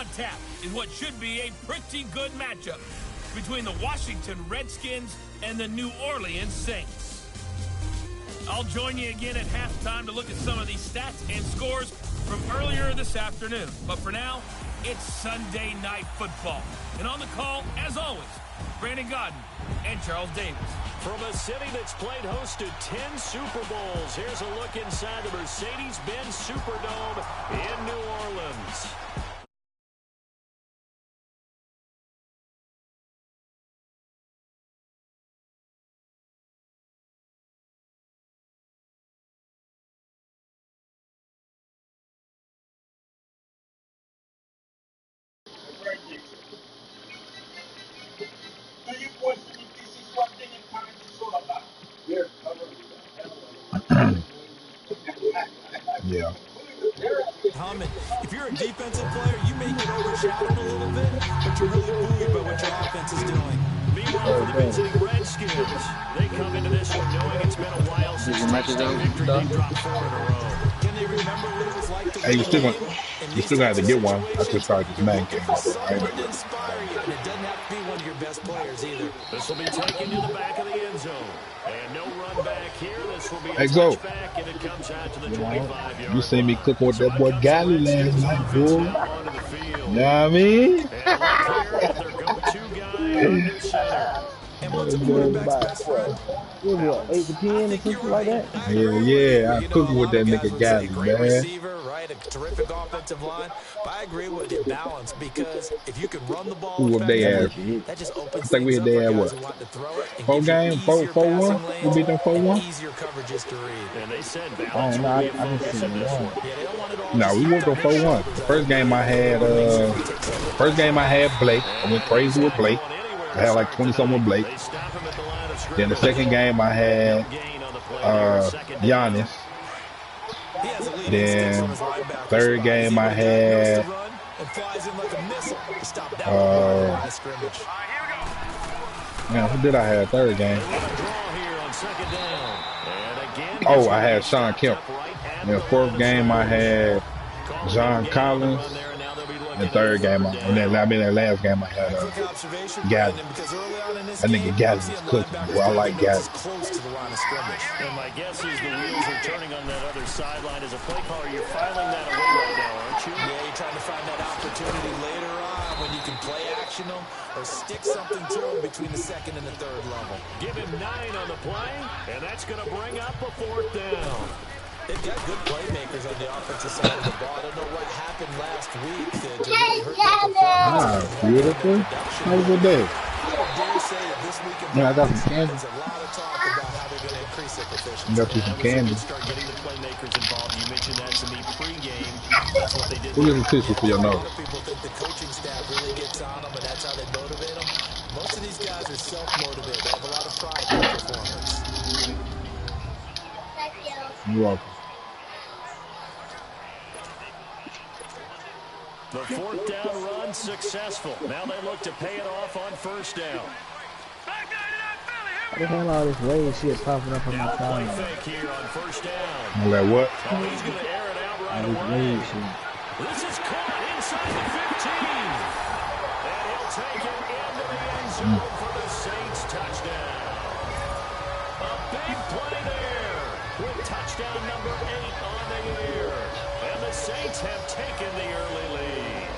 on tap in what should be a pretty good matchup between the Washington Redskins and the New Orleans Saints. I'll join you again at halftime to look at some of these stats and scores from earlier this afternoon. But for now, it's Sunday Night Football. And on the call, as always, Brandon Godden and Charles Davis. From a city that's played host to 10 Super Bowls, here's a look inside the Mercedes-Benz Superdome in New Orleans. Yeah. If you're a defensive player, you may get overshadowed a little bit, but you're really buoyed by what your offense is doing. Meanwhile, for the visiting Redskins, they come into this one knowing it's been a while since tasting victory. They've dropped 4 in a row. Can they remember what it was like to Hey, you still got to get one. I just tried this man game. Someone to inspire you, and it doesn't have to be one of your best players either. This will be taken to the back of the end zone. And no run back here. This will be a Hey, go. touchback, and it comes out to the 25-yard. You seen me cooking with that boy Galley last night, boy. You know what I mean? Their go-to guy under center. And what's a quarterback's best friend? What, 8 to 10 or something like that? Hell yeah, I cooking with that nigga Galley, Great man. receiver, right? A terrific offensive line. But I agree with you, balance, because if you can run the ball, Who whooped they ass? that just opens I think we things hit up their for ass, guys what? who want to throw it and 4 give you game? easier 4-1? passing We beat them lanes 4-1? and easier coverages to read. And they said I balance don't know. will I be a didn't focus see in this one. Yeah, they don't want it all. No, we whooped them 4-1. First game I had Blake. I went crazy with Blake. I had like 20-something with Blake. Then the second game I had Giannis. Then third game I had man, who did I have third game? Oh, I had Sean Kemp. Then fourth game I had John Collins. The third game, and then that last game I had Galley. That nigga Galley is cooking. Well, I like Galley. And my guess is the wheels are turning on that other sideline as a play caller. You're filing that away right now, aren't you? Yeah, you're trying to find that opportunity later on when you can play action them or stick something to them between the second and the third level. Give him 9 on the play, and that's going to bring up a 4th down. They've got good playmakers on the offensive side of the ball. I don't know what happened last week to really hurt their performance. Ah, beautiful. Have a good day. Man, I got some candy. There's a lot of talk about how they're going to increase their proficiency. I got you some candy. Start getting the playmakers involved. You mentioned that to me pregame. That's what they did. Who gets a tissue for your nose? A lot of people think the coaching staff really gets on them, and that's how they motivate them. Most of these guys are self-motivated. They have a lot of pride in their performance. You're welcome. The 4th down run successful. Now they look to pay it off on 1st down. What the hell all this wave shit popping up on my Play timeline? fake here on 1st down. I'm like, what? Oh, he's going to air it out right All this away. wave shit. This is caught inside the 15. And he'll take it into the end zone for the Saints touchdown. A big play there with touchdown number 8 on the year. And the Saints have taken the early lead.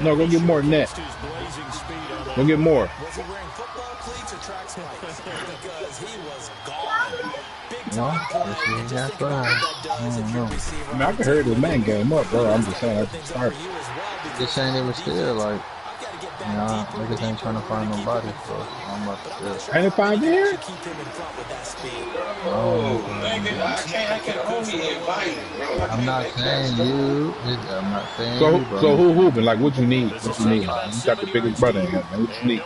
No, go get more than that. Go get more. Was he wearing football cleats or track spikes? Because he was gone. Big Well, time that's play. what he Just got think about going. what that does if your receiver. I mean, I can hurry this man game up, bro. I'm just saying, I just started. Just saying it was still like, you know, niggas ain't trying to find nobody, so I'm about to say. Ain't it 5 here? Keep him in front with that speed. Oh, I can only invite, bro. I'm not saying you. I'm not saying So, you, bro. so who hooping? Like, what you need? What you need? You got the biggest brother in here, man. What you need?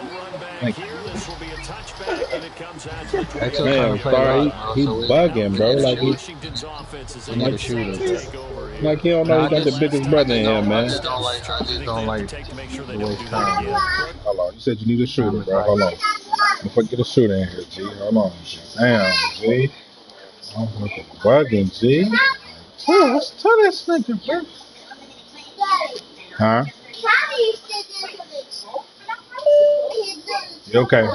Thank you. This will be a touchback, and it comes out to the They still Man, trying to play sorry, rock, he so we- bugging, bro. Like he, Washington's offense is We need a shooter. take over here. like he don't know he got the biggest brother in here, I man. just don't like. I just don't like Take to make sure they the don't waste do time. that again. Hold on, you said you need a shooter, bro. Hold on. If I get a shooter in here, G. Hold on, G. Damn, G. I'm fucking bugging, G. Tell this nigga, bro. Huh? You okay.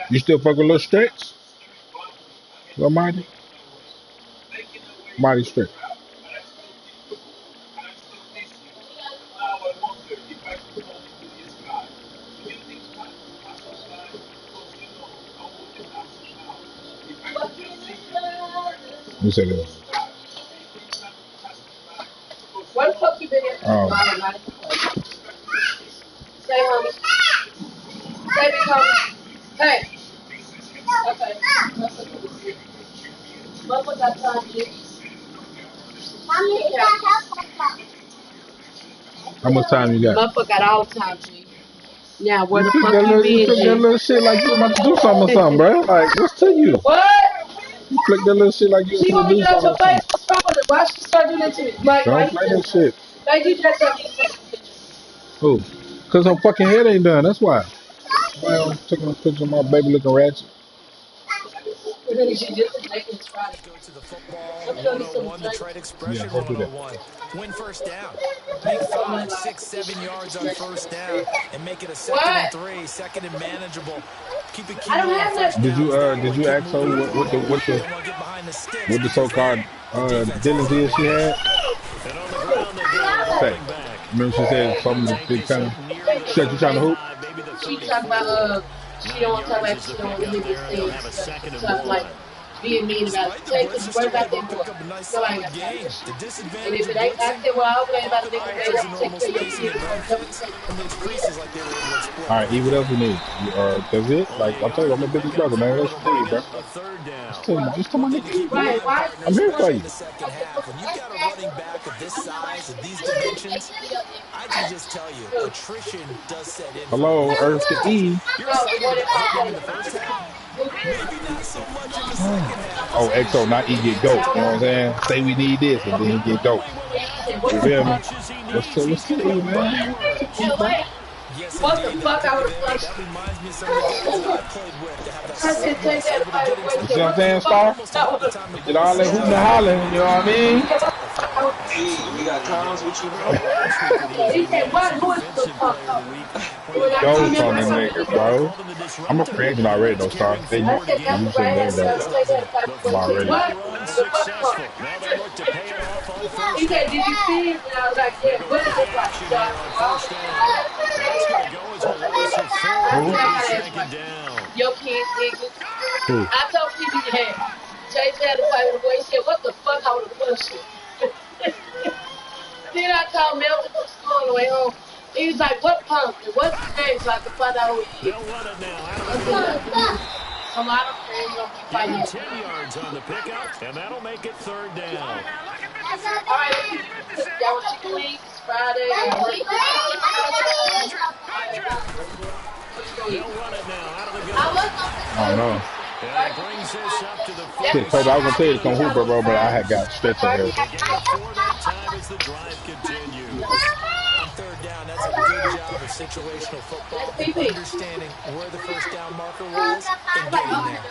You still fuck with little stretch? Little Marty? Marty stretch. You said it. What the fuck you been in? Oh. Say, homie. Say, big homie. Hey. Okay. Motherfucker got time, G. How much time you got? Motherfucker got all the time, G. Now, where You the took fuck that you little, been, you took that G? little shit like you was about to do something or something, bro. Like, what's to you? What? You flick that little shit like you was She gonna want me do to get out something your or something. face? What's wrong with it? Why she start doing that to me? Like, why Don't you play do that shit. Like, you just tell me to take a picture. Who? Cause her fucking head ain't done. That's why. Well, I'm taking a picture of my baby looking ratchet. She just making it Friday. Go to the football I'm gonna need some 101, the drink. trade Yeah, expression go do that. 101. Win first down. Make 5, 6, 7 yards on first down and make it a 2nd and What? 3, 2nd and manageable. Keep it I cute don't on have first nothing. Did downs. That way, you keep ask her moving the what ball. the Don't want to get behind the sticks what the because so-called then the defense dealings has is she had? and on the ground they go with a Say, running back. remember she said something Take that this kind up of near the she said you trying to hoop? 35, maybe the She 34. talking about, she don't 9 want to talk yards about, is she the don't want to pickup hear there, these and they'll things. have a 2nd and Stuff 1. like being mean about it. Despite the Take blitz, this they're word still about able them to boy. pick up a nice Nobody solid got time gain. for that. The And disadvantage if of it ain't, I blitzing, said, well, I hope it ain't about a pocket nigga. They alters the don't take normal care of your spacing kids. Don't never advantages take and leaves creases like they were able to exploit. All right, E, what else you need? That's it? Only Like a I told yard you, on I'm the your biggest pickup brother, man. there. What It'll you need, bring bro? up a 3rd down. Just tell my One thing to nigga E, keep your bro. Right, line why? I'm partners, here for especially you. in the second half. When you've got a running back of this size and these dimensions, I can just tell you, attrition does set in for a Hello, Earth defense to because E. you're No, the excited boy that about popped hitting them on in the the first half. Maybe not so much in the second half Oh, as any XO, sure not E get advance dope. into You know the what I'm saying? playoffs. Say we need this, and then he Not get dope. only will he have to You put feel as me? much as he What's needs, he's to going to E, put money man? work. E, bro. Yes, What the indeed. That fuck? I play would have there, flushed. that reminds me of some of the guys that I've played with to have that I said, take slickness, that able to fight get into away. You the see what I'm What the saying, backfield Star? fuck? almost to No. help the time the You did ball all that settle hooting and down hollering, and you know it's what I easier to mean? get to the NFL. E, you got clowns with you, bro? Last week with easy He said, wins, what? the Who is the defensive fuck player of up? the week. One of When the I guys come Ghost here, on who that I come nigga, to they bro. call them the I'm a disruptor. free agent The already, though, Star. Redskins They, I scored said, you that's again. the should right know hand First that. side. Take down. that fight The I'm away. He said, already. three-play what? run The fuck up? successful. Now they look to pay it off on He first said, down. did you see it? And I was like, They yeah, go what did play it look like? action So I here said, on well, first down. That's going to go as a loss of 4 I on Who? said, I a gotta ask my 2nd down. your kids, niggas. Who? I told people, yeah, Chase had to fight with the boy. He said, what the fuck? I would have flushed you. Then I called Melton from school on the way home. He was like, what punk? And what's his name so I can find out who he is? They'll run it now out of the I gun. said, so I don't care. You don't keep Gain fighting. 10 yards on the pickup, and that'll make it 3rd down. All right, let's see. Y'all want chicken wings? It's Friday. What you gonna eat? They'll run it now out of the I gun. was gonna say I don't know. And it brings this up to the Shit, Toby, I was gonna tell you to 46-yard come hoop, bro, line. but I had got stretch in here. They gain 4 that time as the drive continues. On 3rd down, that's a good job of situational football and PP. understanding where the first down marker was and getting there.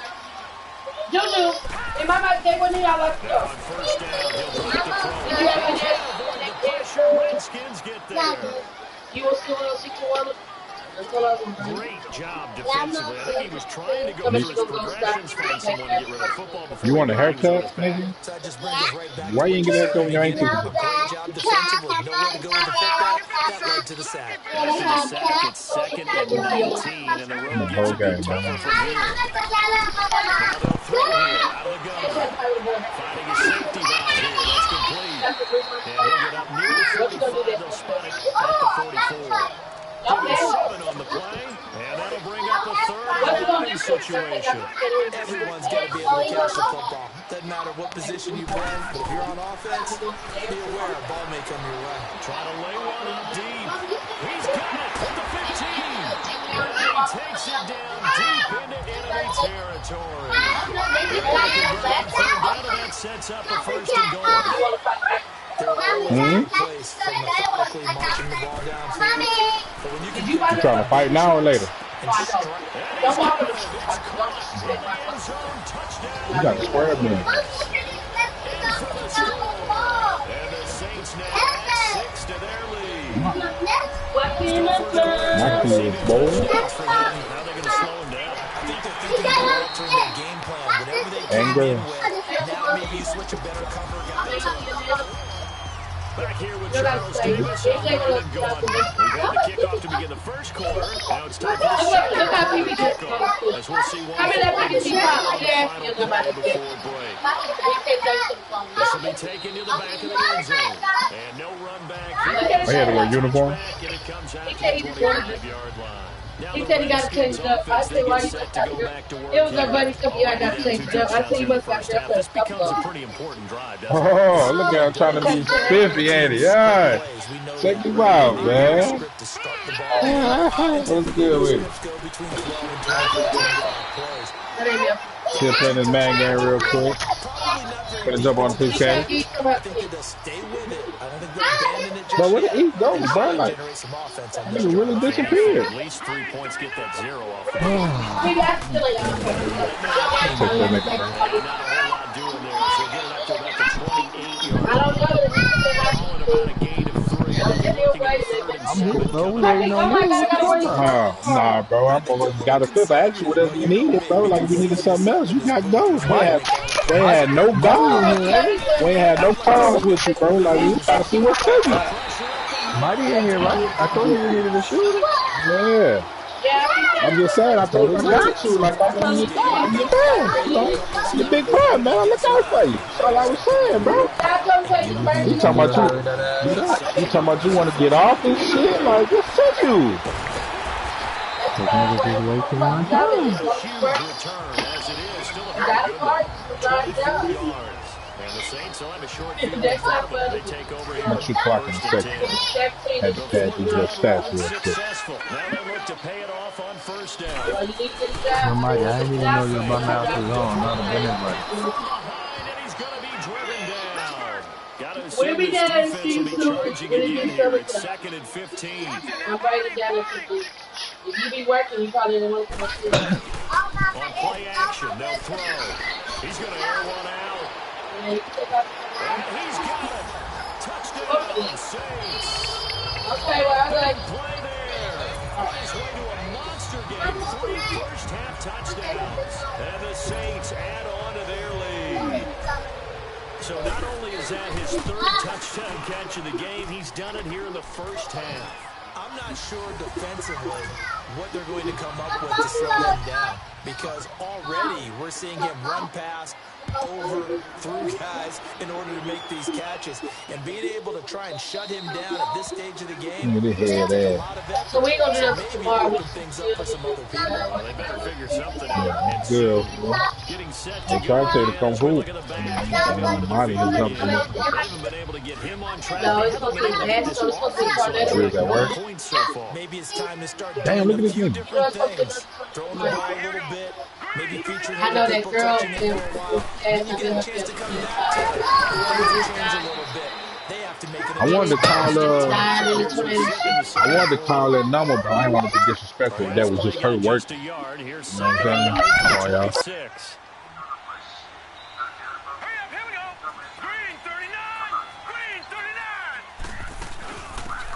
Juju, in my mind, they wouldn't y'all like to Now go. on first down, he'll drop to throw. Did you have He a can't avoid the pressure. Redskins get there. You will still on 61? That's all I was wondering. Great job defensively. I think he was trying to go through his progressions, find someone to get rid of the football before You he want a knew he was going haircut, his back. nigga? So that just brings us right back Why to you what ain't you get that said haircut in when the you ain't beginning. took A great job defensively. Nowhere to go with the football. That led to the sack. After the sack, it's 2nd and 19, and the road the gets whole a bit game, tougher man. from here. Now they'll throw here out of the gun. Finding his safety valve here. That's complete. And he'll get up near the 45. They'll spot it at the 44. 37 on the play, and that'll bring up a 3rd and 11 situation. Everyone's got to be able to catch the football. Doesn't matter what position you play, but if you're on offense, be aware a ball may come your way. Try to lay one up deep. He's got it at the 15. takes it down deep into enemy territory. That sets up a 1st and goal. They're always in a good place for methodically marching the ball downfield. But when you can You trying to fight now or later? Don't walk on the You got to square up there. And the Saints now add 6 to their lead. My kid is bold. How they going to slow him down? I think they're thinking about altering their game plan. Whatever they came in with, now maybe you switch a better cover guy. Back here with Charles Davis on third and going. We've had the kickoff to begin the first quarter. Now it's time for the second kickoff. As we'll see one before break. This will be taken to the back of the end zone. And no run back here. I had to wear uniform. And it comes out to the 25-yard line. He said he got to change it up. I said, why you got to It was our buddy told me I got to change it up. I said, he must have got This becomes a pretty important drive. Oh, look at him trying to be spiffy, ain't he? Yeah. Check him out, man. What's good with it? Still playing this man game real quick. Gonna jump on the 2K. But where did he go, bro? Like, he really disappeared. At least 3 points get that 0 off. Take that nigga, bro. I don't know. I'm here, bro. We waiting on you. Nah, bro. I'm gonna got a fifth. I asked you whatever you needed, bro. Like if you needed something else, you got goals. We had no goals. We ain't had no calls with you, bro. Like we trying to see what's up. Mighty in here, right? I told you you needed a shooter. Yeah. I'm just saying, I told you I got you. Like I'm on your man. You know, you big bro, man. I look out for you. That's all I was saying, bro. You talking about you talking about you want to get off and shit? Like what's up, you? Take another big way to my Huge return as it is. Still a 24 yards. And the Saints will have a short field in front of them. They take over here. Once you clock in a second, had to pad these little stats real quick. Successful. Now they look to pay it off on 1st down. No, Mighty, I didn't even know your bum mouth was on. Not a minute, but. And he's going to be driven down. Got to We'll assume be this down in defense will be season charging two. again here. It's 2nd and 15. I'm writing down if you if you be working, you probably don't want to come up here. On play action, they'll throw. He's going to air one out. And He's got it. Touchdown, Saints. okay, well, I like Play there. On his way to a monster game. 3 first-half touchdowns. And the Saints add on to their lead. So not only is that his 3rd touchdown catch of the game, he's done it here in the first half. I'm not sure defensively what they're going to come up with to slow them down, because already we're seeing him run past, over, through guys in order to make these catches, and being able to try and shut him down at this stage of the game. Look at his head there. so we gonna do that Maybe tomorrow. open things up for some other people. Well, they better figure something out. Good. Getting set They to tried go. to say to come hoop. And Marty is jumping. they haven't been able to get him on track. No, it's supposed to be bad, so it's supposed to be Cornetto. Where's that work? Points so far. Maybe it's time to start Damn, doing look at a this few nigga. different things. Throwing the ball a little bit, maybe featuring I know other that people girl touching it for a while. and You get a chance to come back to it. Things change a little bit. They have to make it. I wanted to call I wanted to call that number, but I didn't want to be disrespectful. That was just her work. Just a yard. Here's You know what I'm saying? Come on, y'all. 6.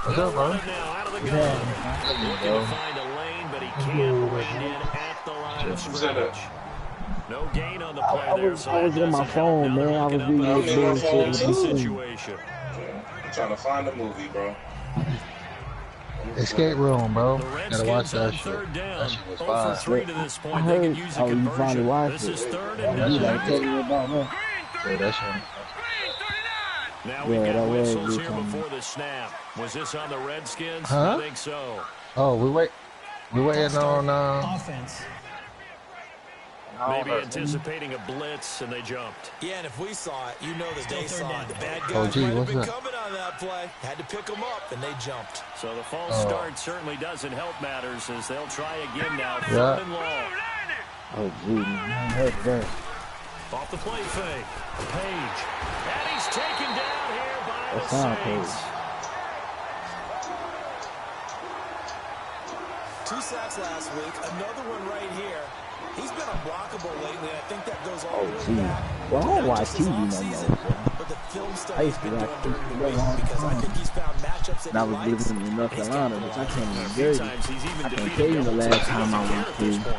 What's up, bro? Now out of the gun. Looking to find a lane, but he can't rein in at the line of scrimmage. No gain on the play there. So I was in my phone, man. I was reading this bullshit. situation. I'm trying to find a movie, bro. Escape room, bro. The Gotta watch Redskins on that shit. 3rd down. That shit was 0 for fire. 3 to this point. I They can heard. use a Oh, you finally conversion. watched This it. is 3rd You and like 9. tell me about that? Yeah, that shit. Now we've Yeah, got that was whistles good here time. before the snap. Was this on the Redskins? Huh? I think so. Oh, we waiting on Maybe anticipating a blitz, and they jumped. Yeah, and if we saw it, you know that they saw it. The bad Oh, guys gee, might have what's been that? coming on that play. Had to pick them up, and they jumped. So the false start certainly doesn't help matters as they'll try again now. Yeah. Third and long. Oh, gee, man, that's bad. Off the play fake. Page. And he's taken down here by the That's not Saints. Page. 2 sacks last week. Another one right here. He's been unblockable lately. I think that goes all Oh, the way gee. back. Well, I don't Not watch just his TV no more, offseason, so. but the film I study used he's to been watch doing TV during the for a week long because I time. think he's found matchups that And I he was likes. living in North and he's Carolina, getting which I a can't lot. even A few tell you. times he's even I can't defeated tell you the double last digits time I as a went at this to. point.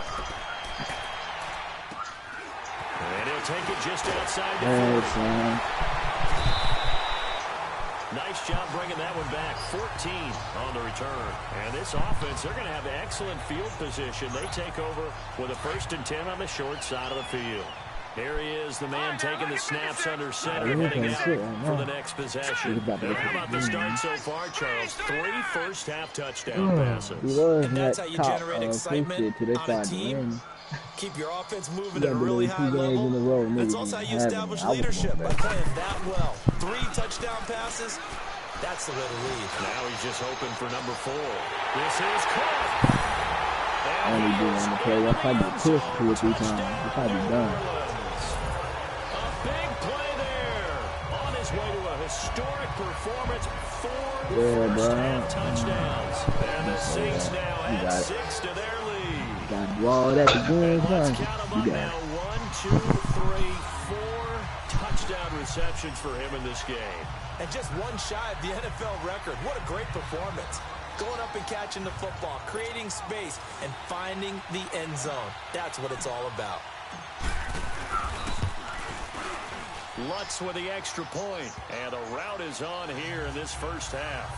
And he'll take it just outside the Hey, 40. son. Nice job bringing that one back. 14 on the return. And this offense, they're going to have excellent field position. They take over with a 1st and 10 on the short side of the field. Here he is, the man taking the snaps under center, heading out for the next possession. How about the start so far, Charles? 3 first-half touchdown passes. And that's how you generate excitement till they on a start to team. win. Keep your offense moving You at a got to really lose 2 high games level. in a row. That's Niggas also how ain't you having establish it. I was leadership, going by back. playing that well. 3 touchdown passes, that's the way to lead. Now he's just hoping for number 4. This is caught. I only do on the play. That's probably pushed 2 or 3 times. It's probably done. A big play there. On his way to a historic performance. 4 first-half touchdowns. And the Saints now add 6 to their lead. Got to do all that again, Let's son. count them You up got now. it. 1, 2, 3, 4 touchdown receptions for him in this game. And just one shy of the NFL record. What a great performance. Going up and catching the football, creating space, and finding the end zone. That's what it's all about. Lutz with the extra point. And the route is on here in this first half.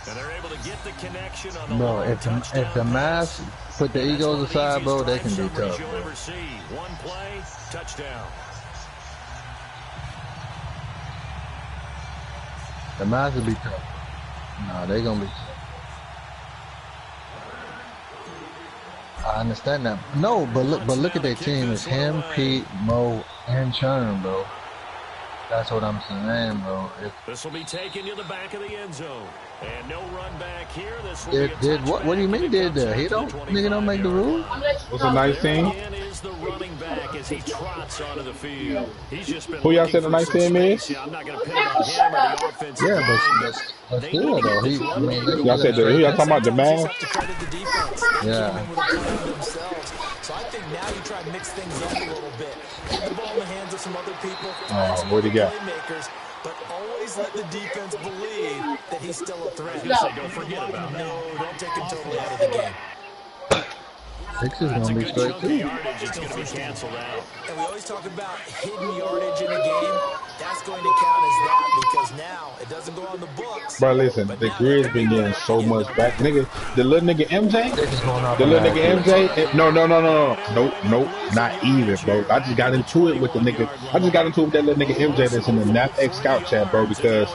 And they're able to get the connection on the Bro, long if touchdown the pass. Mavs put the Eagles aside, bro, they can be tough. You'll ever see. One play, touchdown. The Mavs will be tough. No, they gonna be tough. I understand that. No, but look at their team. It's him, Pete, Mo, and Churn, bro. That's what I'm saying, bro. This will be taken to the back of the end zone. And no run back here. This will Did what do you mean did that? He don't nigga don't make the rule? What's a nice team? Again is the running back as he trots onto the field. He's just been Who y'all said the nice team is? I'm not going to pin it on him or the offensive Yeah, line, but still though, he I mean Y'all said who y'all talking about, the man? Have to credit the defense. They Yeah. came in with a plan themselves. So I think now you try to mix things up a little bit. Get the ball in the hands of some other people. Some what'd he other got? playmakers, but always let the defense believe that he's still a threat. don't forget about it. No, don't take him totally out of the game. Six is gonna be Good straight chunk of too. yardage. It's going to be canceled out. And we always talk about hidden yardage in the game. That's going to count as that because now it doesn't go on the books. Bro, listen, the Grizz been getting so much back. Nigga, the little nigga MJ? They just going off The on little that. nigga MJ? No. Nope, not even, bro. I just got into it with the nigga. I just got into it with that little nigga MJ that's in the NapX Scout chat, bro, because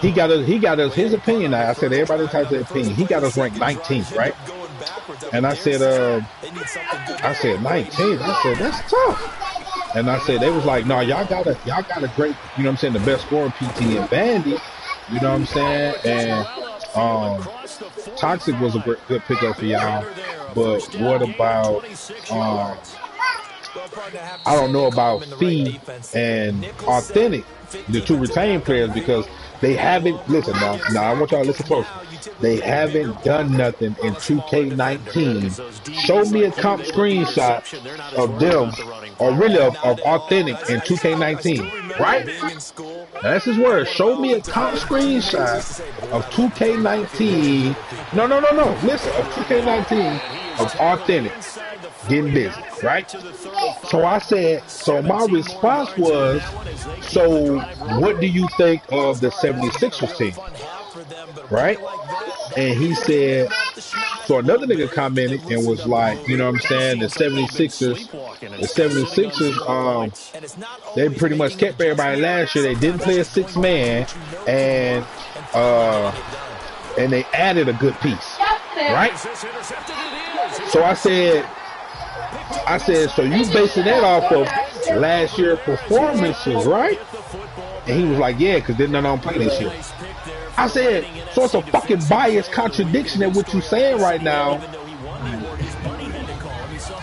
he got us his opinion. I said everybody has their opinion. He got us ranked 19th, right? And I said 19th. I said that's tough. And I said they was like, no, y'all got a great, you know what I'm saying, the best scoring PT in Vandy, you know what I'm saying, and Toxic was a good pickup for y'all. But what about I don't know about Fee and Authentic, the 2 retained players, because they haven't, listen now I want y'all to listen close. They haven't done nothing in 2K19. Show me a comp screenshot of them, or really of Authentic in 2K19, right? That's his word. Show me a comp screenshot of 2K19. No. Listen, of 2K19 of Authentic getting busy, right? So I said, so my response was, so what do you think of the 76ers team? Right? And he said, so another nigga commented and was like, you know what I'm saying, the 76ers, they pretty much kept everybody last year. They didn't play a 6-man, and they added a good piece, right? So I said, so you basing that off of last year's performances, right? And he was like, yeah, because then none of them play this year. I said, so it's a fucking biased contradiction in what you're saying right now.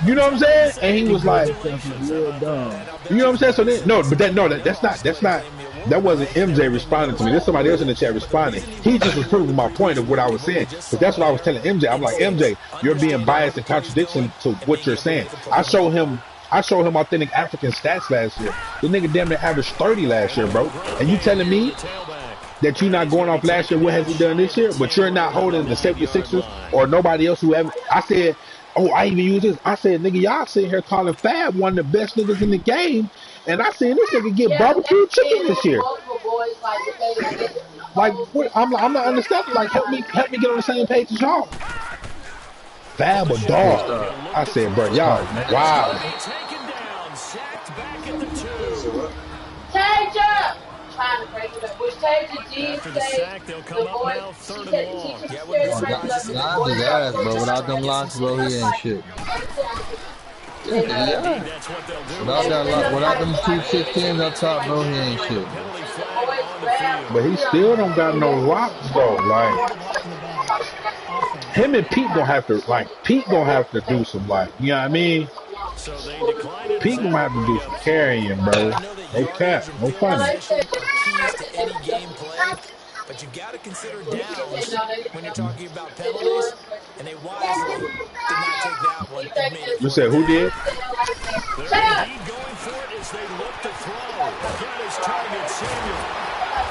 You know what I'm saying? And he was like, Real dumb. you know what I'm saying? So then, that's not, that wasn't MJ responding to me. There's somebody else in the chat responding. He just was proving my point of what I was saying. But that's what I was telling MJ. I'm like, MJ, you're being biased and contradiction to what you're saying. I showed him authentic African stats last year. The nigga damn near averaged 30 last year, bro. And you telling me that you're not going off last year, what has he done this year? But you're not holding the 76ers or nobody else who ever. I said, oh, I even use this. I said, nigga, y'all sitting here calling Fab one of the best niggas in the game. And I said, this nigga get barbecue chicken this year. Like, what? I'm not understanding. Like, help me get on the same page as y'all. Fab a dog. I said, bro, y'all, wow. Trying to break it up. Which Tasia did say the boy, she said Nas is ass, bro. Without them locks, bro, he ain't shit. Yeah. Without them 216s up top, bro, he ain't shit. But he still don't got no locks though. Like him and Pete gonna have to do some, like, you know what I mean? Pete gonna have to do some carrying, bro. No cap, no funny. But you got to consider downs when you're talking about penalties, and they wisely did not take that one. You said who did?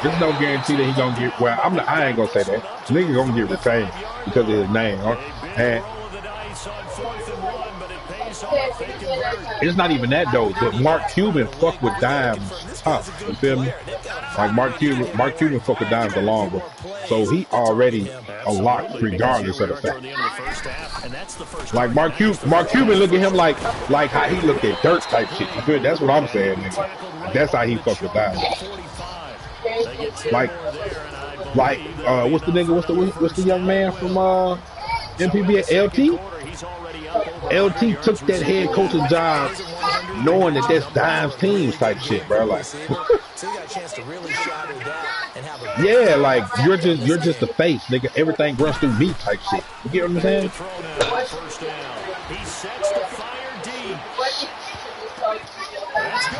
There's no guarantee that he gonna get. Well, I ain't gonna say that. Nigga gonna get retained because of his name. And it's not even that though. But Mark Cuban fuck with dimes tough. You feel me? Like Mark Cuban fuck with dimes along with. So he already a lock regardless of the fact. Like Mark Cuban look at him like how he look at Dirt type shit. You feel? That's what I'm saying, nigga. That's how he fuck with dimes. Like what's the nigga? What's the young man from MPB? LT? LT took that head coaching job knowing that that's Dime's teams type shit, bro. Like, yeah, like you're just the face, nigga. Everything runs through me type shit. You get what I'm saying?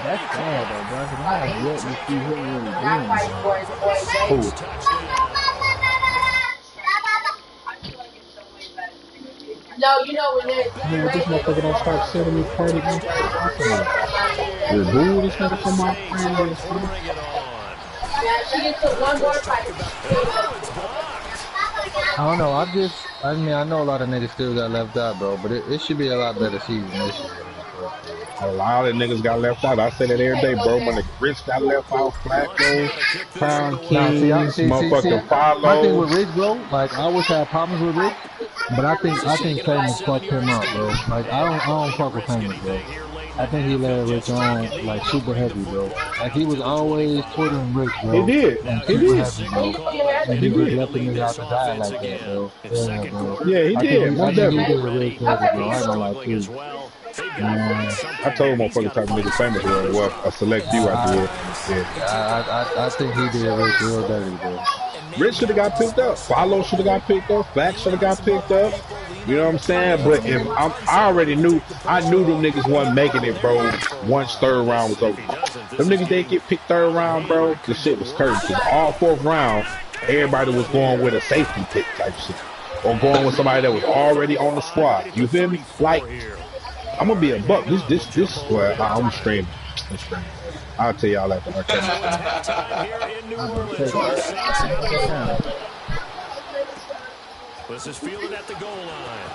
That's bad though, bro. Cause I'm not yet to see what really doing. No, you know when they're man, this motherfucker don't start sending me party. You're boo this nigga from my friends. Yeah, she gets to one more fight. I don't know. I know a lot of niggas still got left out, bro. But it should be a lot better season this year. A lot of niggas got left out. I say that every day, bro. When the Rich got left out, Flacco, Crown Kings, motherfucking Follow. My thing with Rich, bro, like I always had problems with Rich, but I think Famous fucked him up, bro. Like I don't fuck with Famous, bro. I think he let Rich on like super heavy, bro. Like he was always twittering Rich, bro. He did. He did. Heavy, bro. And he just left him out to die like that, bro. Yeah, bro. Yeah, he did. I think he did Rich heavy, bro. I don't like too. I told motherfuckers type of nigga Famous was. Well, a select few I did. Yeah. I think he did Rich real dirty, bro. Rich should have got picked up. Follow should have got picked up. Flax should have got picked up. You know what I'm saying? But if I knew them niggas wasn't making it, bro. Once third round was over. Them niggas they get picked third round, bro. The shit was cursed. Cause all fourth round, everybody was going with a safety pick type shit, or going with somebody that was already on the squad. You feel me? Like, I'm gonna be a buck. This well, I'm streaming. I'll tell y'all after our catch. This is fielded at the goal line.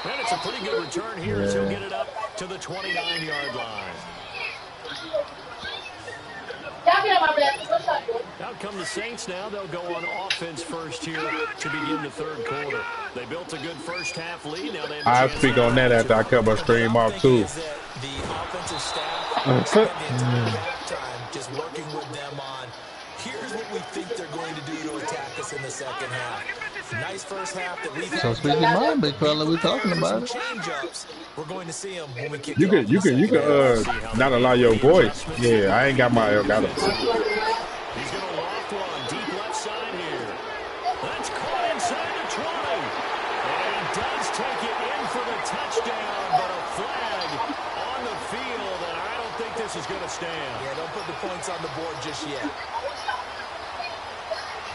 And it's a pretty good return here as he'll get it up to the 29-yard line. Out come the Saints now. They'll go on offense first here to begin the third quarter. They built a good first half lead. Now they I'll speak on that after I cut my stream off too. The offensive staff just working with them on here's what we think they're going to do to attack us in the second half. Nice first half that we've had. So speak your mind, big fella. We talking about it. Change-ups. We're going to see them when we kick You it off. can not allow your voice. Yeah, I ain't got my got a. He's going to loft one deep left side here. That's caught inside the 20. And he does take it in for the touchdown, but a flag on the field, and I don't think this is going to stand. Yeah, don't put the points on the board just yet.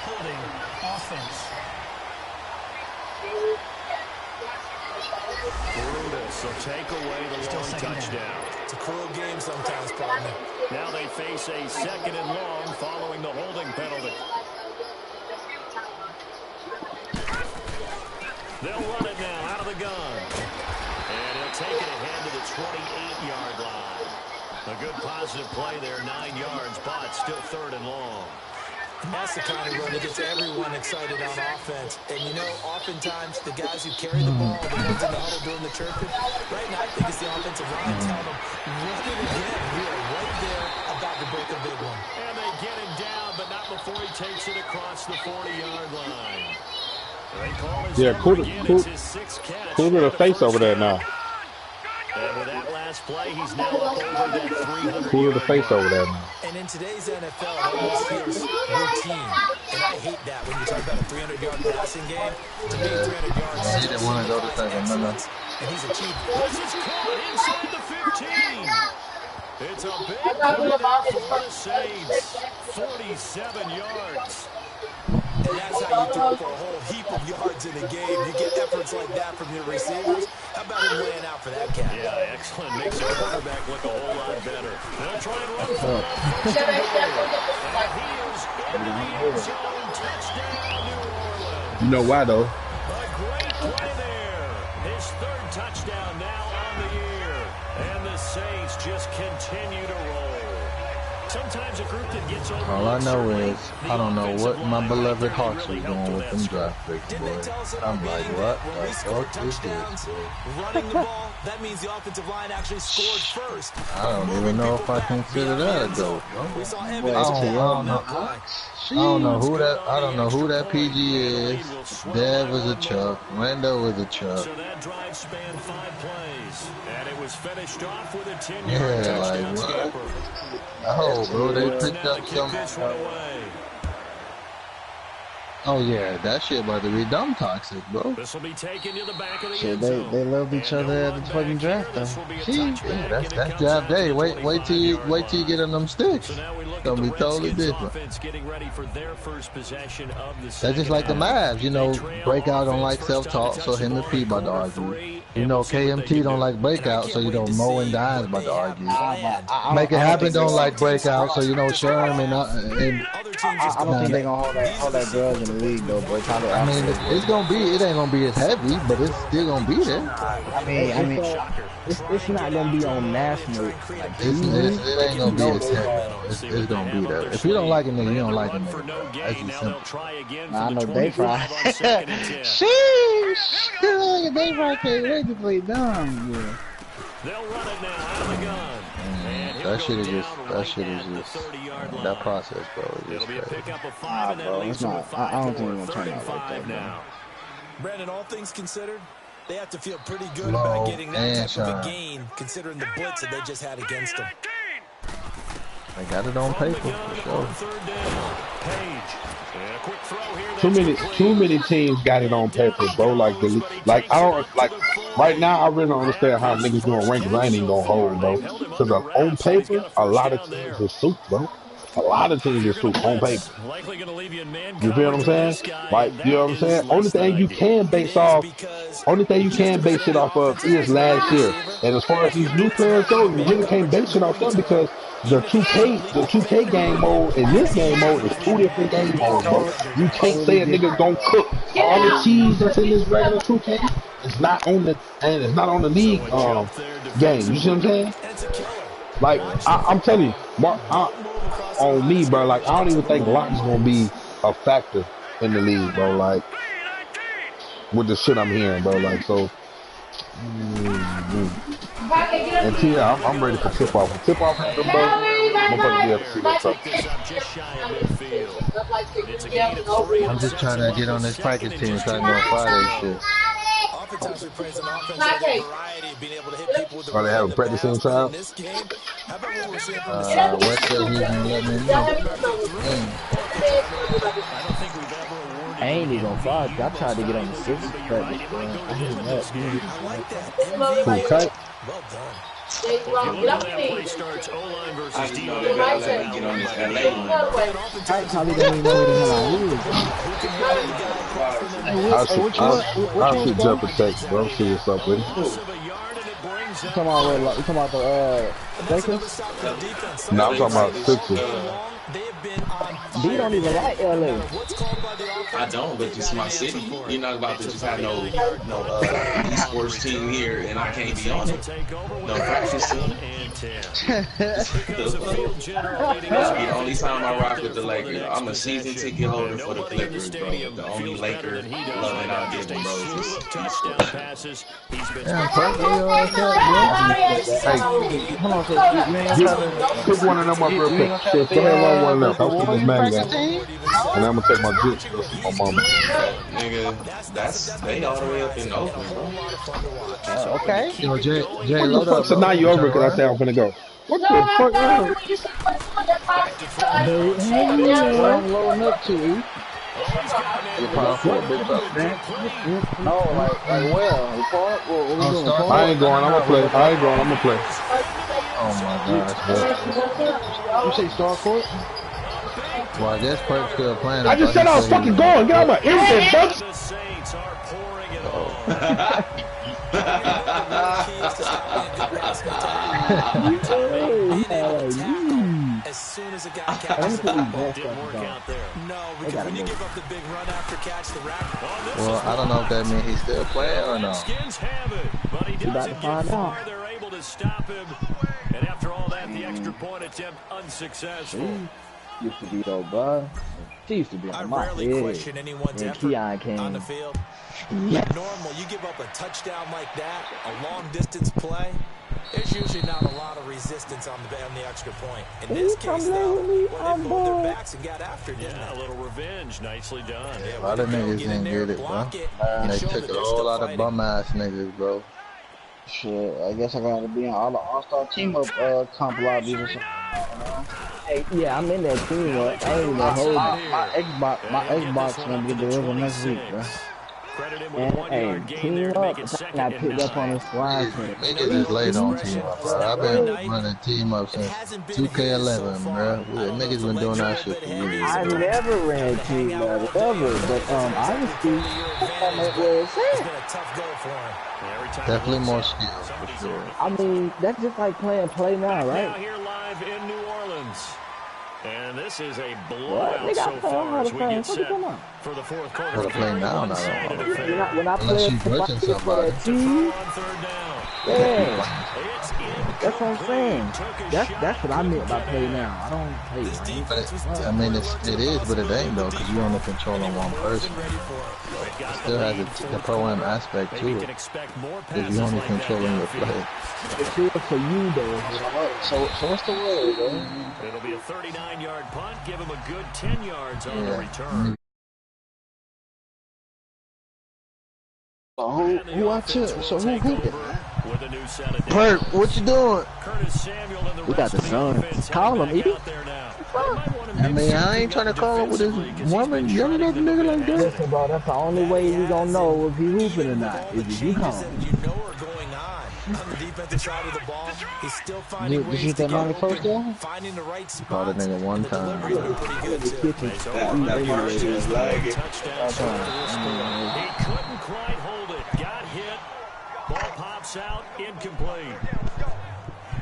Holding offense. Whodat will take away the long touchdown. It's a cruel game sometimes, partner. Now they face a 2nd and long following the holding penalty. They'll run it now out of the gun. And he'll take it ahead to the 28-yard line. A good positive play there, 9 yards, but still 3rd and long. That's the kind of run that gets everyone excited on offense. And, you know, oftentimes the guys who carry the ball, the ones in the huddle doing the chirping, right now I think it's the offensive line telling them, run it again. We are right there about to break a big one. And they get him down, but not before he takes it across the 40-yard line. Yeah, cool to the face over there now. And with that last play, he's now up over that 300. Cool to the face over there now. And in today's NFL, it almost feels routine. And I hate that when you talk about a 300-yard passing game. To me, 300 yards He didn't want to go to second. No. and he's achieved. This is caught inside the 15. It's a big play for the Saints. 47 yards. And that's how you throw for a whole heap of yards in a game. You get efforts like that from your receivers. How about him laying out for that cat? Yeah, excellent. Makes the quarterback look a whole lot better. They'll try and run for it. And he is in the end zone. Touchdown, New Orleans. You know why though? A great play there. His 3rd touchdown now on the year. And the Saints just continue to roll. Sometimes a group that gets over. All I know is I don't know what my beloved Hawks was doing with them draft picks, boy. I'm like, what? When we score touchdowns, running the ball, that means the offensive line actually scored first. I don't even know if I consider that a goat. We saw I don't know who that PG is. Dev is a Chuck. Rando is a Chuck. So that drive spanned 5 plays. And it was finished off with a 10-yard Yeah, touchdown like what? scamper. Oh, bro, they picked up some. This one away. Oh yeah, that shit about to be dumb toxic, bro. This will be taken to the back of the So end zone. they love each other at the fucking draft, though. Yeah, that's draft day. Wait till you get on them sticks. So now we look Gonna at the be totally Redskins different. offense getting ready for their first possession of the That's just like the Mavs, you know, Breakout don't like self-talk, so him and P about to argue. You know, KMT don't like Breakout, so you know, Mo and Dime's about to argue. Make It Happen don't like Breakout, so you know, Sherm and I don't think they're gonna hold that grudge in the league, though, bro. I mean, it ain't gonna be as heavy, but it's still gonna be there. I mean, it's not gonna be on national. Like, It ain't gonna be as heavy. It's gonna be there. If you don't like it, then you don't like it. That's just simple. I know they fry. Sheesh! They fry can't wait to play dumb. Yeah. They'll run it now out of the gun. That shit is just that process, bro. It'll be a pickup of 5, and that bro, leaves it's them not. with I don't 5 think for we're gonna turn out like 35 that, now. Brandon, all things considered, they have to feel pretty good Low about getting that and type of a shine. gain, considering the blitz that they just had against them. They got it on paper for sure. Too many teams got it on paper, bro. Like I don't like right now. I really don't understand how niggas doing rankings. I ain't even gonna hold, bro. Because on paper, a lot of teams is soup, bro. A lot of teams is soup on paper. You feel what I'm saying? Like, you know what I'm saying? Only thing you can base it off of is last year. And as far as these new players go, you really can't base it off them because the 2K game mode and this game mode is 2 different game modes, bro. You can't say a nigga gonna cook all the cheese that's in this regular 2K. It's not on the league game. You see what I'm saying? Like I'm telling you, Mark, on me, bro. Like I don't even think luck is gonna be a factor in the league, bro. Like with the shit I'm hearing, bro. Like so. And yeah, I'm ready for tip off. Tip off happened, bro. Motherfucker be able to see that Pick stuff. this up just shy of midfield. It's a gain of 3 I'm on just trying to get on this practice team so I can go Friday shit. Oftentimes we praise an offense for their variety of being able to hit people with the Oh, they run have and a the practicing pass. But in trial? this game, how about what we're seeing from the Saints? West said he's gonna let me know. I don't think we've ever awarded I ain't even an gonna fly. I MVP tried to get on the most sixth valuable, but you're right, practice, it bro. might go I to hate them in that. this game. I like that. Cool MVP. cut. Well done. Well, if you look at that play starts O-line I versus just know D-line. they better let me get on this LA line, bro. I probably don't even know where the hell I is. Who can handle the guy across from them? I'll shoot Jeff a text, bro. See what's up with him. Loss of a yard, and it brings You up talking about the And that's another Lakers? stop for the defense. No, I'm talking about Sixers. They have been on D fire. don't even like LA. What's called by the offense? I don't, but it's my city. You're not about to just have no esports team here, and I can't be on it. take over with No practice team. and 10. Becomes a field general leading That'll us be the only time I rock with the for Lakers. next I'm a season possession. ticket holder for the Nobody in Clippers, bro. stadium The only feels better Laker than he does loving right now. I'll give Just a him, bro. is slew this. of touchdown passes. He's been Damn, Perk, where your ass at, bro? Hey, hold on, so you ain't gonna try to Pick one of them up real you quick. ain't gonna try to Shit, be somebody run one left. the I'll keep this Warriors man practice game. team? And I'm gonna take my juice to go see my mama. Nigga, they all the way up in Oakland, bro. Okay. Yo, Jay, What the load fuck? up, So bro. now you over because I say I'm finna go. What the fuck? Where I'm loading up to, E? The power forward, big up. No, like well, the park. What we doing? Start. I ain't going. I'm gonna play. I ain't going. I'm gonna play. Oh my gosh, bro. You say star court? Well, I guess Perk's still playing. I just said I was fucking going. Get out my ears, folks. The Saints are pouring it on. As soon as a guy catches the football. Didn't work out there. No, because when you give up the big run after catch, the rack. Well, I don't know if that means he's still playing or no. Redskins have it, but he about doesn't to get find far. out. They're able to stop him. And after all that, the extra point attempt unsuccessful. Used to be though, bro. She used to be I on my rarely head. question anyone's And effort Keon came. on the field. Yes. Normal, you give up a touchdown like that, a long distance play, there's usually not a lot of resistance on the extra point. In this case, though, well, they pulled their backs and got after it, didn't Yeah, a they? little revenge. Nicely done. A lot of niggas didn't get it, bro. And they took a whole lot of bum ass niggas, bro. Shit, I guess I gotta be on all the all-star team up comp lobbies or something. Hey, yeah, I'm in that team. I ain't even hold my Xbox gonna be delivered next week, bro. Credit him with And a 1-yard hey, gain there team to make up. it I second got and picked up on 9. the slide for it. Niggas is late on team up, bro. I've been running team up since 2K11, bro. Niggas been doing that shit for years. I never ran team up ever, but honestly, that's where it's It's at. been a tough go for him. Every time Definitely he more looks skill, up, for somebody's sure. on it. I mean, that's just like playing play now, Now right? here live in New Orleans. And this is a What? blowout Nigga, so I play far how as to we play. get What you set talking about? for the fourth quarter. Gotta play Very now, one-sided not affair. When I Unless play you glitching for somebody. that To team, throw on third down. yeah, It's that's what I'm saying. incomplete. Took a That's shot, what I meant couldn't by get play in. now. I don't play. This Right? defense was I mean, it is, but it ain't though, because you only controlling one person. ready for it. They've got Still the has lead, the full pro-am court. aspect Maybe to can it. expect more If passes you only like that controlling your downfield. play. It's here for you though. So what's the word, bro? It'll be a 39-yard punt. Give him a good 10 yards on the Yeah. return. So And the who I offense took? will So take who over with a new set of Perk, downs. what you doing? Curtis Samuel and the We rest got the of the Suns. offense Call heading him, back E. out there now. They might want to I mix mean, I something ain't trying to up call him with his defensively 'cause he's woman been yelling at the treading them a nigga bit like that. Listen, bro, that's the only way we gonna know if he hooping or not. Is if you call him. You know are going on the defensive side of the ball. He's still finding Did ways you to get get on the first open, down? finding the right spots. Called a nigga one The time. delivery's been pretty good The too. kitchen. That first was lagging. Touchdown so to score. He couldn't quite hold it. Got hit. Ball pops out. Incomplete.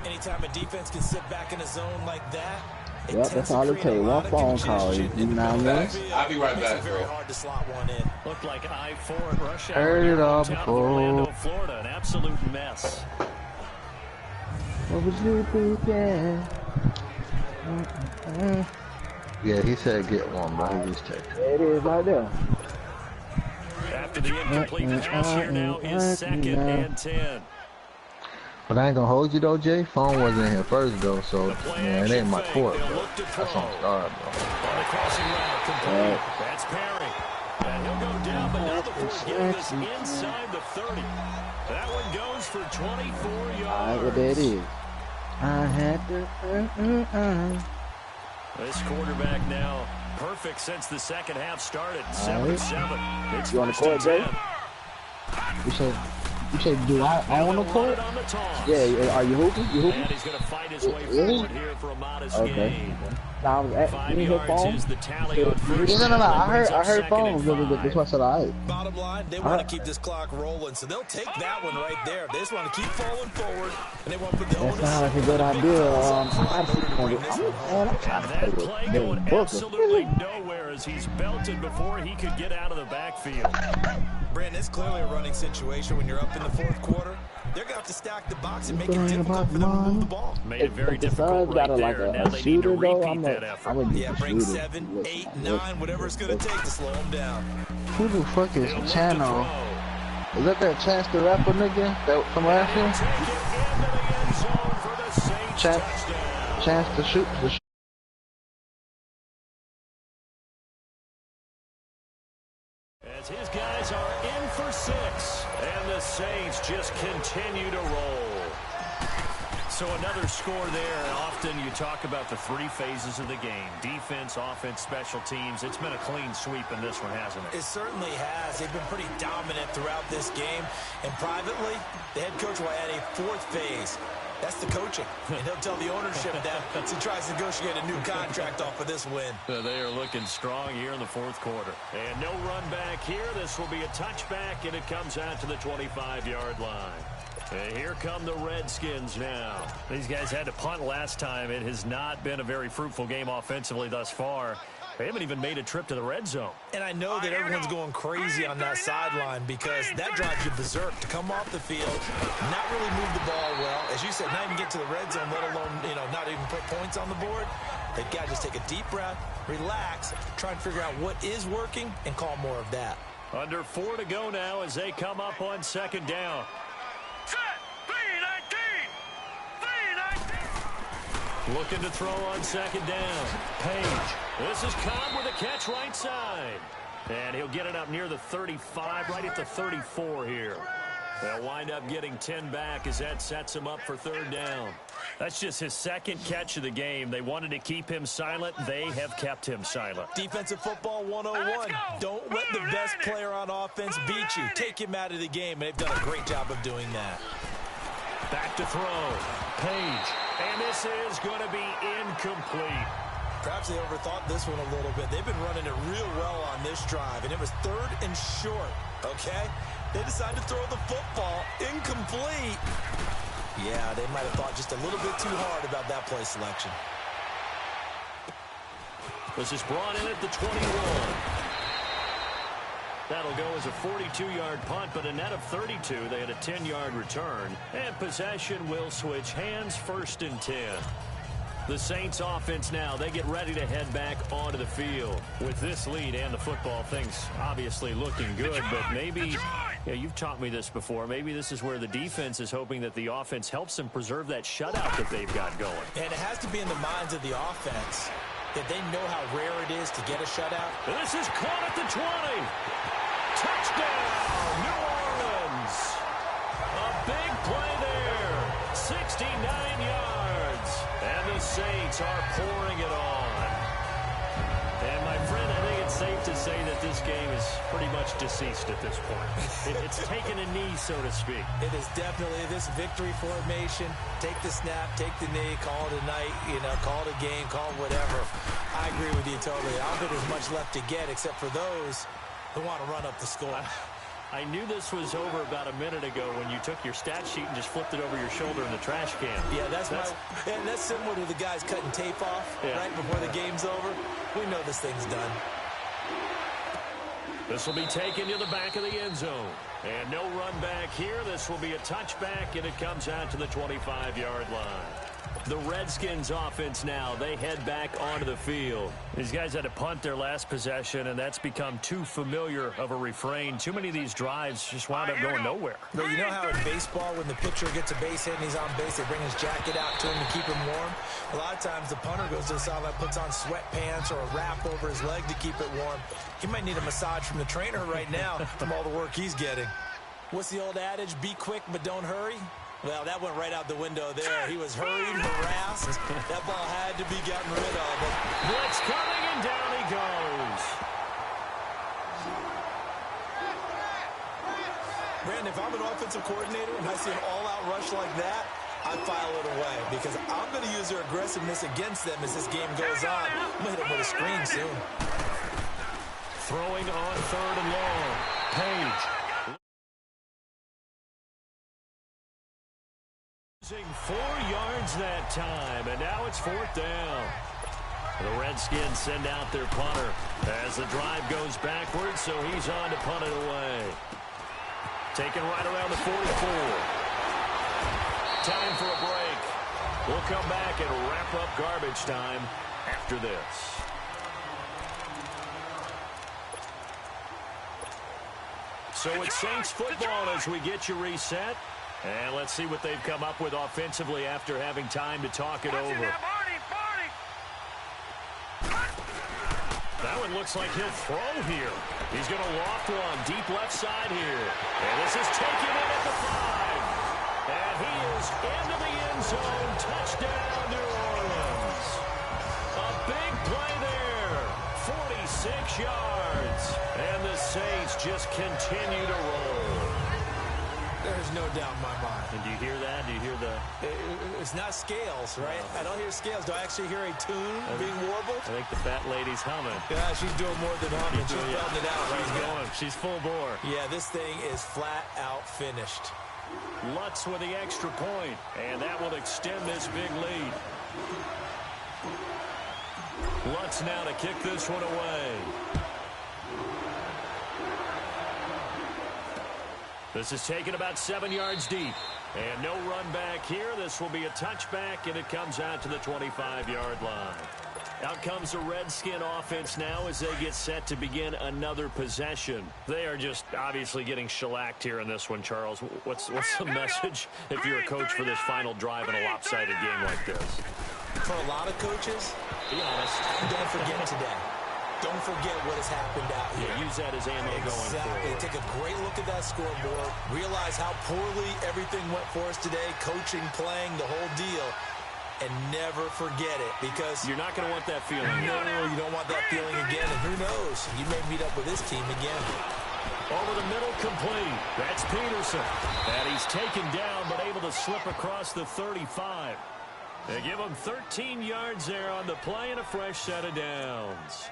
Anytime a defense can sit back in a zone like that, it Yep, tends that's to all it create a takes. lot One of phone call. congestion You in the know what I middle mean? of the field. I'll be right Makes back, it very bro. hard to slot one in. Looked like I-4 at rush hour. Heard in it your all hometown of before. Orlando, Florida. An absolute mess. What was you thinking? Yeah, he said get one, bro. He just texted. There it is right there. After the incomplete pass, here now is 2nd and 10. But I ain't gonna hold you though, Jay. Phone wasn't here first though, so man, it ain't my court, bro. That's on Star, bro. On the crossing route, complete. That's Perry. And he'll go down, but now the force getting this inside the 30. That one goes for 24 yards. All right, what that is. I had to. This quarterback now perfect since the second half started. 7-7. It's you on the court, Jay? You say, do I own the court? Yeah, are you hooping? You hooping? And he's going to fight his way forward here for a modest gain. Now, I was at 5 yards is the tally on first. No. I heard phones. That's why I said all right. Bottom line, they want to keep this clock rolling, so they'll take that one right there. They just want to keep falling forward, and they want to put the onus. That sounds like a good idea. That play going absolutely nowhere as he's belted before he could get out of the backfield. Brandon, it's clearly a running situation when you're up in the fourth quarter. They're going to have to stack the box and make it difficult for them to move the ball. Made it very difficult right there. Now they need to repeat that effort. Yeah, bring 7, 8, 9, whatever it's going to take to slow them down. Who the fuck is Chano? Is that Chance the Rapper nigga from last year? Chance to shoot. As his guys are in for 6, and the Saints just continue to roll. So another score there. Often you talk about the 3 phases of the game: defense, offense, special teams. It's been a clean sweep in this one, hasn't it? It certainly has. They've been pretty dominant throughout this game. And privately, the head coach will add a 4th phase. That's the coaching. And he'll tell the ownership that as he tries to negotiate a new contract off of this win. They are looking strong here in the fourth quarter. And no run back here. This will be a touchback, and it comes out to the 25-yard line. And here come the Redskins now. These guys had to punt last time. It has not been a very fruitful game offensively thus far. They haven't even made a trip to the red zone. And I know that everyone's going crazy on that sideline because that drives you berserk to come off the field, not really move the ball well. As you said, not even get to the red zone, let alone, not even put points on the board. They've got to just take a deep breath, relax, try and figure out what is working, and call more of that. Under 4 to go now as they come up on second down. Looking to throw on second down. Page. This is Cobb with a catch right side. And he'll get it up near the 35, right at the 34 here. They'll wind up getting 10 back as that sets him up for third down. That's just his second catch of the game. They wanted to keep him silent. They have kept him silent. Defensive football 101. Don't let the best player on offense beat you. Take him out of the game, and they've done a great job of doing that. Back to throw. Page. And this is going to be incomplete. Perhaps they overthought this one a little bit. They've been running it real well on this drive, and it was 3rd and short, okay? They decided to throw the football incomplete. Yeah, they might have thought just a little bit too hard about that play selection. This is brought in at the 21. That'll go as a 42-yard punt, but a net of 32. They had a 10-yard return. And possession will switch hands, 1st and 10. The Saints offense now, they get ready to head back onto the field. With this lead and the football, things obviously looking good, but maybe, you've taught me this before, maybe this is where the defense is hoping that the offense helps them preserve that shutout that they've got going. And it has to be in the minds of the offense that they know how rare it is to get a shutout. This is caught at the 20. Touchdown, New Orleans. A big play there. 69 yards. And the Saints are pouring it on. And my friend, I think it's safe to say that this game is pretty much deceased at this point. It's taken a knee, so to speak. It is definitely this victory formation. Take the snap, take the knee, call it a night, call it a game, call it whatever. I agree with you totally. I don't think there's much left to get except for those who want to run up the score. I knew this was over about a minute ago when you took your stat sheet and just flipped it over your shoulder in the trash can. Yeah, that's similar to the guys cutting tape off right before the game's over. We know this thing's done. This will be taken to the back of the end zone. And no run back here. This will be a touchback, and it comes out to the 25-yard line. The Redskins offense now, they head back onto the field. These guys had to punt their last possession, and that's become too familiar of a refrain. Too many of these drives just wound up going nowhere. But you know how in baseball, when the pitcher gets a base hit and he's on base, they bring his jacket out to him to keep him warm? A lot of times the punter goes to the sideline, puts on sweatpants or a wrap over his leg to keep it warm. He might need a massage from the trainer right now from all the work he's getting. What's the old adage? Be quick, but don't hurry? Well, that went right out the window there. He was hurried, harassed. That ball had to be gotten rid of. Blitz coming, and down he goes. Brandon, if I'm an offensive coordinator and I see an all-out rush like that, I file it away because I'm going to use their aggressiveness against them as this game goes on. I'm going to hit them with a screen soon. Throwing on 3rd and long. Page. 4 yards that time, and now it's 4th down. The Redskins send out their punter as the drive goes backwards, so he's on to punt it away. Taken right around the 44. Time for a break. We'll come back and wrap up garbage time after this. So it's Saints football as we get you reset. And let's see what they've come up with offensively after having time to talk it over. That one looks like he'll throw here. He's going to loft one deep left side here. And this is taken in at the 5. And he is into the end zone. Touchdown, New Orleans. A big play there. 46 yards. And the Saints just continue to roll. There's no doubt in my mind. And do you hear that? Do you hear the... It's not scales, right? No. I don't hear scales. Do I actually hear a tune being warbled? I think the fat lady's humming. Yeah, she's doing more than humming. She's belting it out right now. She's full bore. Yeah, this thing is flat out finished. Lutz with the extra point, and that will extend this big lead. Lutz now to kick this one away. This is taken about 7 yards deep. And no run back here. This will be a touchback, and it comes out to the 25-yard line. Out comes the Redskin offense now as they get set to begin another possession. They are just obviously getting shellacked here in this one, Charles. What's the message if you're a coach for this final drive in a lopsided game like this? For a lot of coaches, be honest, don't forget today. Don't forget what has happened out here. Yeah, use that as ammo going forward. Take a great look at that scoreboard. Realize how poorly everything went for us today. Coaching, playing, the whole deal. And never forget it because... You're not going to want that feeling. No, you don't want that feeling again. And who knows? You may meet up with this team again. Over the middle, complete. That's Peterson. And he's taken down but able to slip across the 35. They give him 13 yards there on the play and a fresh set of downs.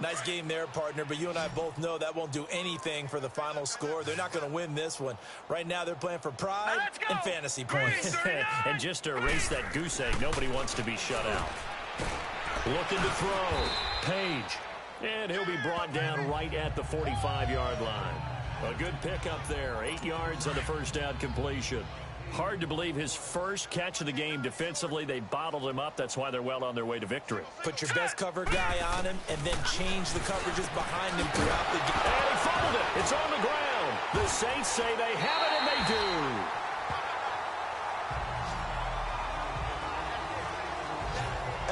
Nice game there, partner, but you and I both know that won't do anything for the final score. They're not going to win this one. Right now, they're playing for pride and fantasy points. And just to erase that goose egg, nobody wants to be shut out. Looking to throw. Page. And he'll be brought down right at the 45-yard line. A good pickup there. 8 yards on the first down completion. Hard to believe his first catch of the game defensively. They bottled him up. That's why they're well on their way to victory. Put your best cover guy on him and then change the coverages behind him throughout the game. And he fumbled it. It's on the ground. The Saints say they have it, and they do.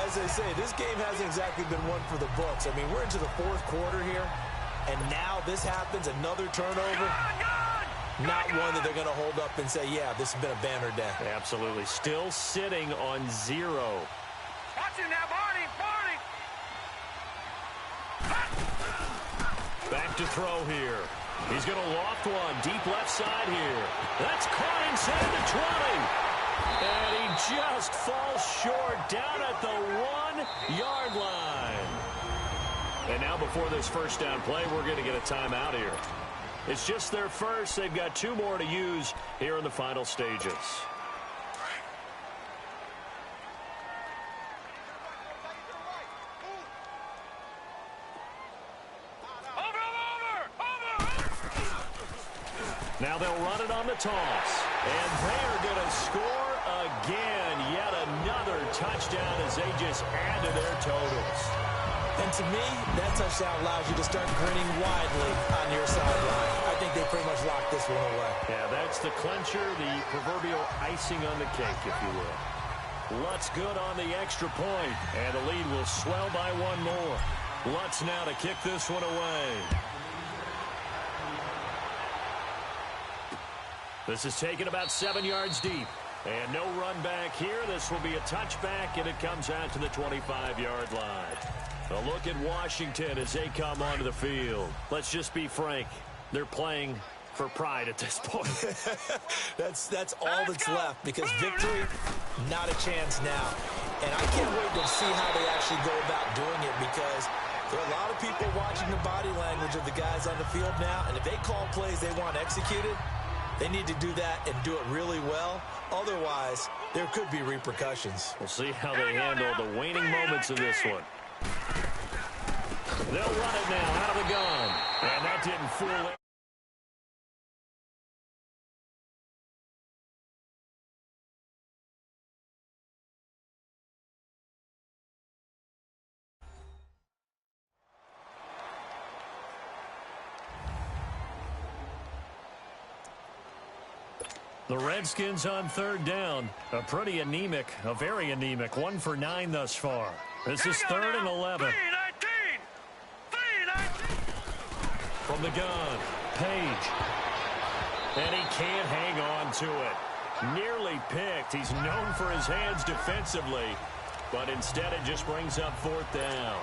As they say, this game hasn't exactly been one for the books. I mean, we're into the 4th quarter here, and now this happens, another turnover. Not one that they're going to hold up and say, yeah, this has been a banner day. Absolutely. Still sitting on 0. Watching that, Barney. Back to throw here. He's going to loft one deep left side here. That's caught inside the 20. And he just falls short down at the 1-yard line. And now before this first down play, we're going to get a timeout here. It's just their first. They've got 2 more to use here in the final stages. Now they'll run it on the toss. And they're going to score again. Yet another touchdown as they just add to their totals. And to me, that touchdown allows you to start grinning widely on your sideline. I think they pretty much locked this one away. Yeah, that's the clincher, the proverbial icing on the cake, if you will. Lutz good on the extra point, and the lead will swell by one more. Lutz now to kick this one away. This is taken about 7 yards deep. And no run back here. This will be a touchback, and it comes out to the 25-yard line. A look at Washington as they come onto the field. Let's just be frank. They're playing for pride at this point. That's all that's left, because victory, not a chance now. And I can't wait to see how they actually go about doing it, because there are a lot of people watching the body language of the guys on the field now, and if they call plays they want executed, they need to do that and do it really well. Otherwise, there could be repercussions. We'll see how they handle the waning moments of this one. They'll run it now out of the gun. And that didn't fool it. The Redskins on third down. A pretty anemic, a very anemic. 1 for 9 thus far. This is 3rd and 11. From the gun, Page. And he can't hang on to it. Nearly picked. He's known for his hands defensively, but instead it just brings up 4th down.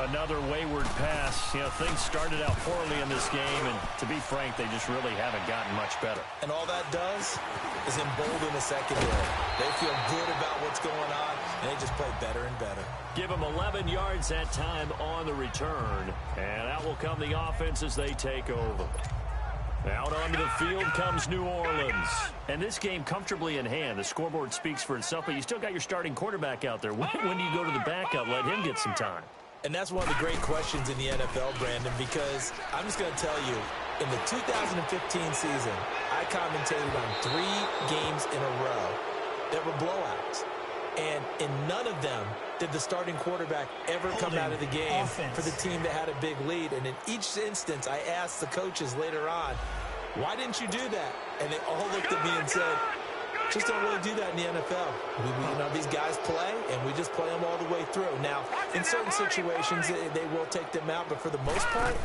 Another wayward pass. You know, things started out poorly in this game, and to be frank, they just really haven't gotten much better. And all that does is embolden the secondary. They feel good about what's going on, and they just play better and better. Give them 11 yards that time on the return, and out will come the offense as they take over. Out onto the field comes New Orleans. And this game comfortably in hand. The scoreboard speaks for itself, but you still got your starting quarterback out there. When do you go to the backup? Let him get some time. And that's one of the great questions in the NFL, Brandon, because I'm just going to tell you, in the 2015 season, I commentated on 3 games in a row that were blowouts. And in none of them did the starting quarterback ever come out of the game for the team that had a big lead. And in each instance, I asked the coaches later on, why didn't you do that? And they all looked at me and said, just don't really do that in the NFL. You know, these guys play, and we just play them all the way through. Now, in certain situations, they will take them out, but for the most part,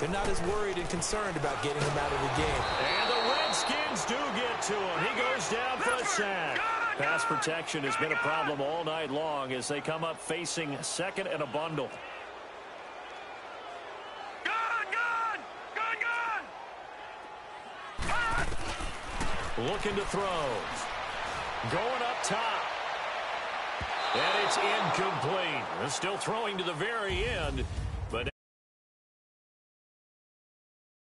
they're not as worried and concerned about getting them out of the game. And the Redskins do get to him. He goes down for a sack. Pass protection has been a problem all night long as they come up facing 2nd and a bundle. Looking to throw. Going up top. And it's incomplete. They're still throwing to the very end.